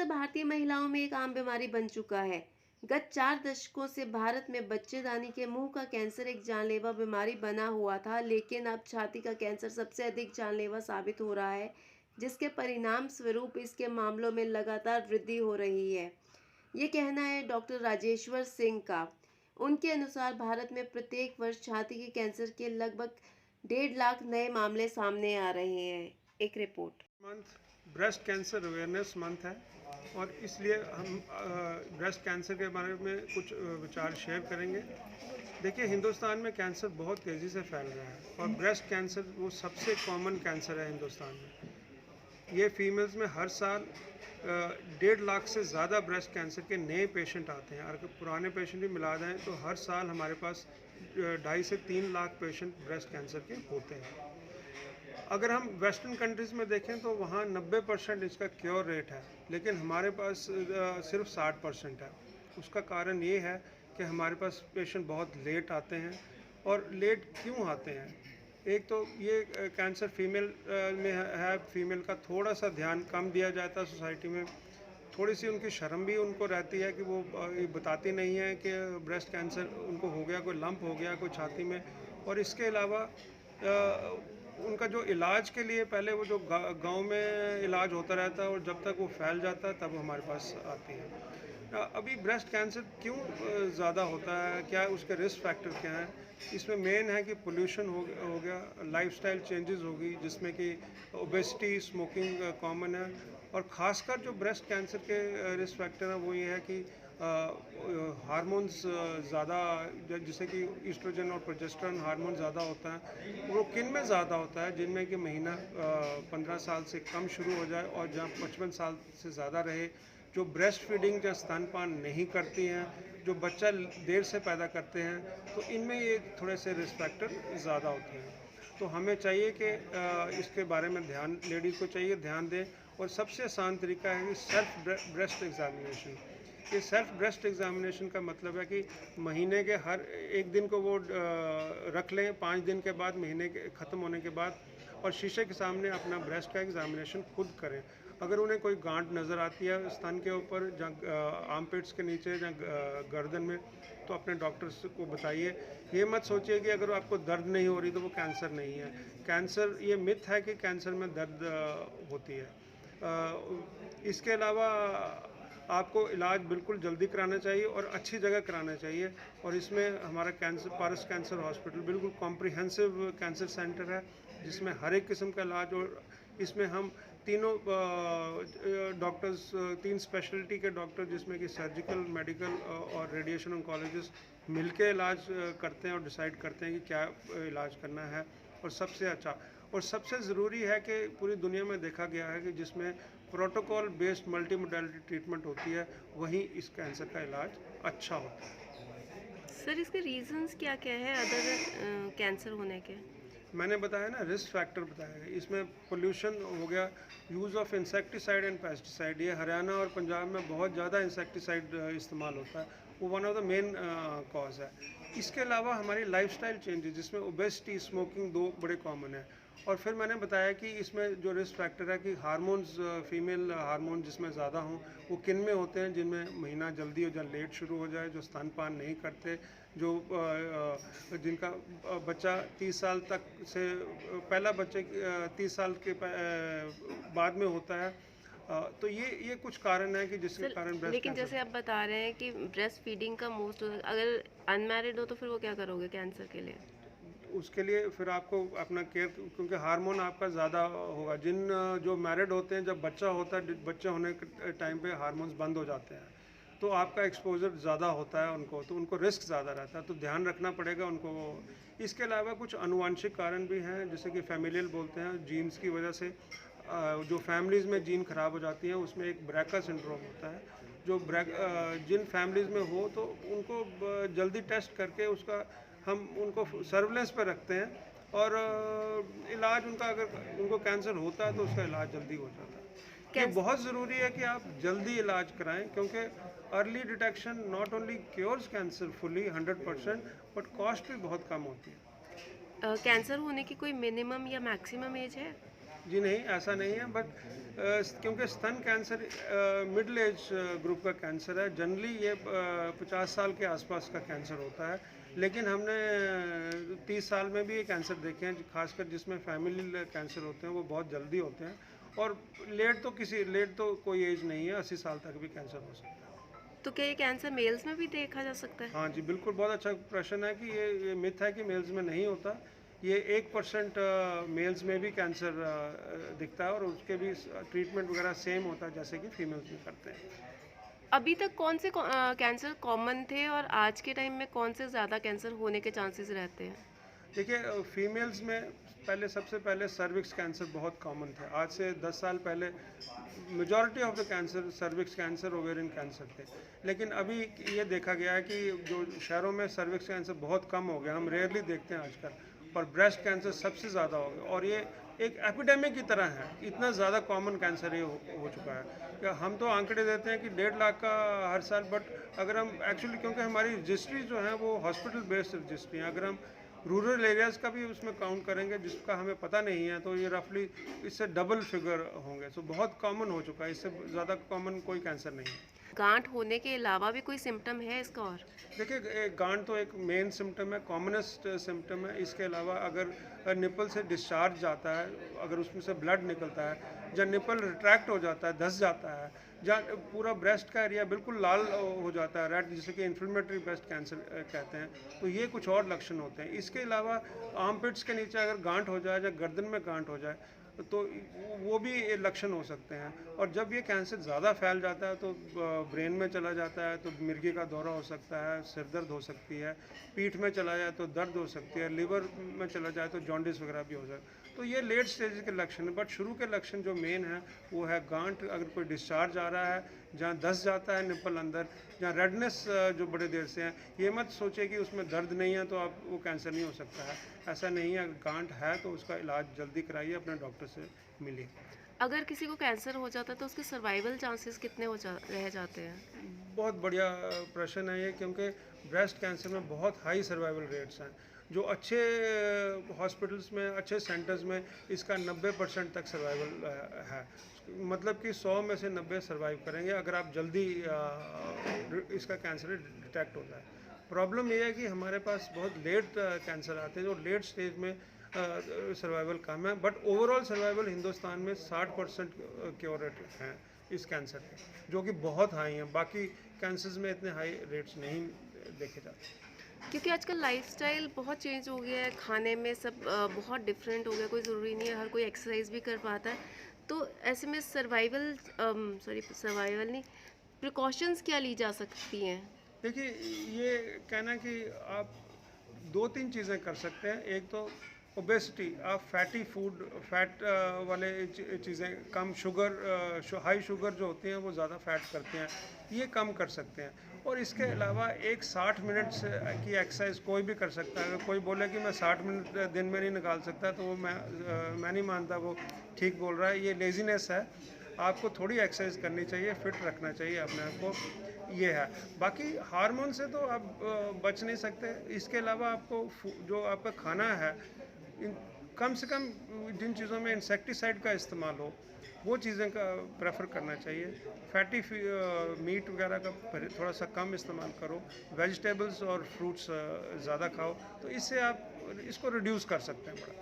Cancer भारतीय महिलाओं में एक आम बीमारी बन चुका है। गत 4 दशकों से भारत में बच्चेदानी के मुंह का कैंसर एक जानलेवा बीमारी बना हुआ था, लेकिन अब छाती का कैंसर सबसे अधिक जानलेवा साबित हो रहा है, जिसके परिणाम स्वरूप इसके मामलों में लगातार वृद्धि हो रही है। ये कहना है डॉक्टर राजेश्वर सिंह का। उनके अनुसार भारत में प्रत्येक वर्ष छाती के कैंसर के लगभग 1.5 लाख नए मामले सामने आ रहे हैं। एक report. Month breast cancer awareness month है और इसलिए हम ब्रेस्ट कैंसर के बारे में कुछ विचार शेयर करेंगे। देखिए, हिंदुस्तान में कैंसर बहुत तेज़ी से फैल रहा है और ब्रेस्ट कैंसर वो सबसे कॉमन कैंसर है हिंदुस्तान में। ये फीमेल्स में हर साल 1.5 लाख से ज़्यादा ब्रेस्ट कैंसर के नए पेशेंट आते हैं। अगर पुराने पेशेंट भी मिला दें तो हर साल हमारे पास 2.5 से 3 लाख पेशेंट ब्रेस्ट कैंसर के होते हैं। अगर हम वेस्टर्न कंट्रीज़ में देखें तो वहाँ 90% इसका क्योर रेट है, लेकिन हमारे पास सिर्फ 60% है। उसका कारण ये है कि हमारे पास पेशेंट बहुत लेट आते हैं। और लेट क्यों आते हैं? एक तो ये कैंसर फीमेल में है, फीमेल का थोड़ा सा ध्यान कम दिया जाता है सोसाइटी में। थोड़ी सी उनकी शर्म भी उनको रहती है कि वो ये बताती नहीं है कि ब्रेस्ट कैंसर उनको हो गया, कोई लंप हो गया कोई छाती में। और इसके अलावा उनका जो इलाज के लिए पहले वो जो गांव में इलाज होता रहता है और जब तक वो फैल जाता है तब हमारे पास आती है। अभी ब्रेस्ट कैंसर क्यों ज़्यादा होता है, क्या उसके रिस्क फैक्टर क्या हैं? इसमें मेन है कि पोल्यूशन हो गया, लाइफस्टाइल चेंजेस होगी जिसमें कि ओबेसिटी, स्मोकिंग कॉमन है। और ख़ासकर जो ब्रेस्ट कैंसर के रिस्क फैक्टर हैं वो ये है कि हार्मोन्स ज़्यादा, जैसे कि ईस्ट्रोजन और प्रोजेस्टेरोन हार्मोन ज़्यादा होता है। वो किन में ज़्यादा होता है? जिनमें कि महीना 15 साल से कम शुरू हो जाए और जहाँ 55 साल से ज़्यादा रहे, जो ब्रेस्ट फीडिंग या स्तनपान नहीं करती हैं, जो बच्चा देर से पैदा करते हैं, तो इनमें ये थोड़े से रिस्क फैक्टर ज़्यादा होते हैं। तो हमें चाहिए कि इसके बारे में लेडीज़ को चाहिए ध्यान दें। और सबसे आसान तरीका है कि सेल्फ ब्रेस्ट एग्जामिनेशन। ये सेल्फ ब्रेस्ट एग्जामिनेशन का मतलब है कि महीने के हर एक दिन को वो रख लें, 5 दिन के बाद, महीने के ख़त्म होने के बाद, और शीशे के सामने अपना ब्रेस्ट का एग्जामिनेशन खुद करें। अगर उन्हें कोई गांठ नज़र आती है स्तन के ऊपर, जहाँ आर्मपिट्स के नीचे या गर्दन में, तो अपने डॉक्टर्स को बताइए। ये मत सोचिए कि अगर आपको दर्द नहीं हो रही तो वो कैंसर नहीं है। कैंसर, ये मिथ है कि कैंसर में दर्द होती है। इसके अलावा आपको इलाज बिल्कुल जल्दी कराना चाहिए और अच्छी जगह कराना चाहिए। और इसमें हमारा पारस कैंसर हॉस्पिटल बिल्कुल कॉम्प्रिहेंसिव कैंसर सेंटर है, जिसमें हर एक किस्म का इलाज। और इसमें हम तीनों डॉक्टर्स, 3 स्पेशलिटी के डॉक्टर, जिसमें कि सर्जिकल, मेडिकल और रेडिएशन ऑन्कोलॉजिस्ट मिलके इलाज करते हैं और डिसाइड करते हैं कि क्या इलाज करना है। और सबसे अच्छा और सबसे ज़रूरी है कि पूरी दुनिया में देखा गया है कि जिसमें protocol based multi modality treatment होती है, वहीं इस कैंसर का इलाज अच्छा होता है। सर, इसके रीजंस क्या क्या है अदर कैंसर होने के? मैंने बताया ना, रिस्क फैक्टर बताया है। इसमें पोल्यूशन हो गया, use of insecticide and pesticide. ये हरियाणा और पंजाब में बहुत ज़्यादा इंसेक्टिसाइड इस्तेमाल होता है, वो one of the main cause है। इसके अलावा हमारी लाइफस्टाइल चेंजेस, जिसमें ओबेसिटी, स्मोकिंग 2 बड़े कॉमन है। और फिर मैंने बताया कि इसमें जो रिस्क फैक्टर है कि हार्मोन्स, फीमेल हार्मोन जिसमें ज़्यादा हों, वो किन में होते हैं? जिनमें महीना जल्दी या लेट शुरू हो जाए, जो स्तनपान नहीं करते, जो जिनका बच्चा 30 साल तक से, पहला बच्चे 30 साल के बाद में होता है। तो ये कुछ कारण है कि जिसके सर, कारण ब्रेस्ट लेकिन जैसे कैंसर। आप बता रहे हैं कि ब्रेस्ट फीडिंग का मोस्ट, अगर अनमैरिड हो तो फिर वो क्या करोगे कैंसर के लिए? उसके लिए फिर आपको अपना केयर, क्योंकि हार्मोन आपका ज़्यादा होगा। जो मैरिड होते हैं, जब बच्चा होता है, बच्चे होने के टाइम पे हार्मोन्स बंद हो जाते हैं, तो आपका एक्सपोजर ज़्यादा होता है उनको, तो उनको रिस्क ज़्यादा रहता है, तो ध्यान रखना पड़ेगा उनको। इसके अलावा कुछ आनुवंशिक कारण भी हैं, जैसे कि फैमिलियल बोलते हैं, जीन्स की वजह से जो फैमिलीज़ में जीन ख़राब हो जाती हैं, उसमें एक ब्रैका सिंड्रोम होता है। जिन फैमिलीज़ में हो तो उनको जल्दी टेस्ट करके उसका हम उनको सर्विलेंस पर रखते हैं। और इलाज उनका, अगर उनको कैंसर होता है तो उसका इलाज जल्दी हो जाता है। ये कैंसर बहुत ज़रूरी है कि आप जल्दी इलाज कराएं, क्योंकि early detection not only cures cancer fully 100%, but cost भी बहुत कम होती है। कैंसर होने की कोई मिनिमम या मैक्सिमम एज है? जी नहीं, ऐसा नहीं है, बट क्योंकि स्तन कैंसर मिडिल एज ग्रुप का कैंसर है। जनरली ये 50 साल के आसपास का कैंसर होता है, लेकिन हमने 30 साल में भी ये कैंसर देखे हैं, खासकर जिसमें फैमिली कैंसर होते हैं वो बहुत जल्दी होते हैं। और लेट तो कोई एज नहीं है, 80 साल तक भी कैंसर हो सकता है। तो क्या ये कैंसर मेल्स में भी देखा जा सकता है? हाँ जी, बिल्कुल, बहुत अच्छा प्रश्न है कि ये मिथ है कि मेल्स में नहीं होता। ये 1% मेल्स में भी कैंसर दिखता है, और उसके भी ट्रीटमेंट वगैरह सेम होता है जैसे कि फीमेल्स में करते हैं। अभी तक कौन से कैंसर कॉमन थे और आज के टाइम में कौन से ज़्यादा कैंसर होने के चांसेस रहते हैं? देखिए, फीमेल्स में सबसे पहले सर्विक्स कैंसर बहुत कॉमन थे। आज से 10 साल पहले majority of the cancer cervix cancer, ovarian cancer थे। लेकिन अभी ये देखा गया है कि जो शहरों में सर्विक्स कैंसर बहुत कम हो गया, हम रेयरली देखते हैं आजकल, और ब्रेस्ट कैंसर सबसे ज़्यादा हो गया, और ये एक एपिडेमिक की तरह है। इतना ज़्यादा कॉमन कैंसर ये हो चुका है कि हम तो आंकड़े देते हैं कि 1.5 लाख का हर साल, बट अगर हम एक्चुअली, क्योंकि हमारी रजिस्ट्री जो है वो हॉस्पिटल बेस्ड रजिस्ट्री है, अगर हम रूरल एरियाज़ का भी उसमें काउंट करेंगे जिसका हमें पता नहीं है, तो ये रफली इससे डबल फिगर होंगे। सो बहुत कॉमन हो चुका है, इससे ज़्यादा कॉमन कोई कैंसर नहीं है। गांठ होने के अलावा भी कोई सिम्टम है इसका और? देखिए, गांठ तो एक मेन सिम्टम है, कॉमनेस्ट सिम्टम है। इसके अलावा अगर निपल से डिस्चार्ज जाता है, अगर उसमें से ब्लड निकलता है, जब निपल रिट्रैक्ट हो जाता है, धंस जाता है, जहाँ पूरा ब्रेस्ट का एरिया बिल्कुल लाल हो जाता है, रेड, जिसे कि इन्फ्लेमेटरी ब्रेस्ट कैंसर कहते हैं, तो ये कुछ और लक्षण होते हैं। इसके अलावा आर्मपिट्स के नीचे अगर गांठ हो जाए या गर्दन में गांठ हो जाए, तो वो भी लक्षण हो सकते हैं। और जब ये कैंसर ज़्यादा फैल जाता है तो ब्रेन में चला जाता है तो मिर्गी का दौरा हो सकता है, सिर दर्द हो सकती है, पीठ में चला जाए तो दर्द हो सकती है, लिवर में चला जाए तो जॉन्डिस वगैरह भी हो सकता है। तो ये लेट स्टेज के लक्षण है, बट शुरू के लक्षण जो मेन है वो है गांठ। अगर कोई डिस्चार्ज आ रहा है, जहाँ धंस जाता है निप्पल अंदर, जहाँ रेडनेस जो बड़े देर से है, ये मत सोचे कि उसमें दर्द नहीं है तो आप वो कैंसर नहीं हो सकता है। ऐसा नहीं है, अगर गांठ है तो उसका इलाज जल्दी कराइए, अपने डॉक्टर से मिलिए। अगर किसी को कैंसर हो जाता है तो उसके सर्वाइवल चांसेस कितने रह जाते हैं? बहुत बढ़िया प्रश्न है ये, क्योंकि ब्रेस्ट कैंसर में बहुत हाई सर्वाइवल रेट्स हैं। जो अच्छे हॉस्पिटल्स में, अच्छे सेंटर्स में इसका 90% तक सर्वाइवल है। मतलब कि 100 में से 90 सर्वाइव करेंगे अगर आप जल्दी इसका कैंसर डिटेक्ट होता है। प्रॉब्लम ये है कि हमारे पास बहुत लेट कैंसर आते हैं, जो लेट स्टेज में सर्वाइवल कम है, बट ओवरऑल सर्वाइवल हिंदुस्तान में 60% क्योर रेट हैं इस कैंसर के, जो कि बहुत हाई हैं। बाकी कैंसर्स में इतने हाई रेट्स नहीं देखे जाते। क्योंकि आजकल लाइफस्टाइल बहुत चेंज हो गया है, खाने में सब बहुत डिफरेंट हो गया, कोई ज़रूरी नहीं है हर कोई एक्सरसाइज भी कर पाता है। तो ऐसे में सर्वाइवल नहीं, प्रिकॉशंस क्या ली जा सकती हैं? देखिए, ये कहना कि आप 2-3 चीज़ें कर सकते हैं। एक तो ओबेसिटी, आप फैटी फूड, फैट वाले चीज़ें कम, हाई शुगर जो होती हैं वो ज़्यादा फैट करते हैं, ये कम कर सकते हैं। और इसके अलावा एक 60 मिनट की एक्सरसाइज कोई भी कर सकता है। अगर कोई बोले कि मैं 60 मिनट दिन में नहीं निकाल सकता, तो वो मैं नहीं मानता वो ठीक बोल रहा है। ये लेजीनेस है। आपको थोड़ी एक्सरसाइज करनी चाहिए, फिट रखना चाहिए अपने आप को, ये है। बाकी हार्मोन से तो आप बच नहीं सकते। इसके अलावा आपको जो आपका खाना है, कम से कम जिन चीज़ों में इंसेक्टिसाइड का इस्तेमाल हो, वो चीज़ें का प्रेफर करना चाहिए। फैटी मीट वगैरह का थोड़ा सा कम इस्तेमाल करो, वेजिटेबल्स और फ्रूट्स ज़्यादा खाओ, तो इससे आप इसको रिड्यूस कर सकते हैं बड़ा।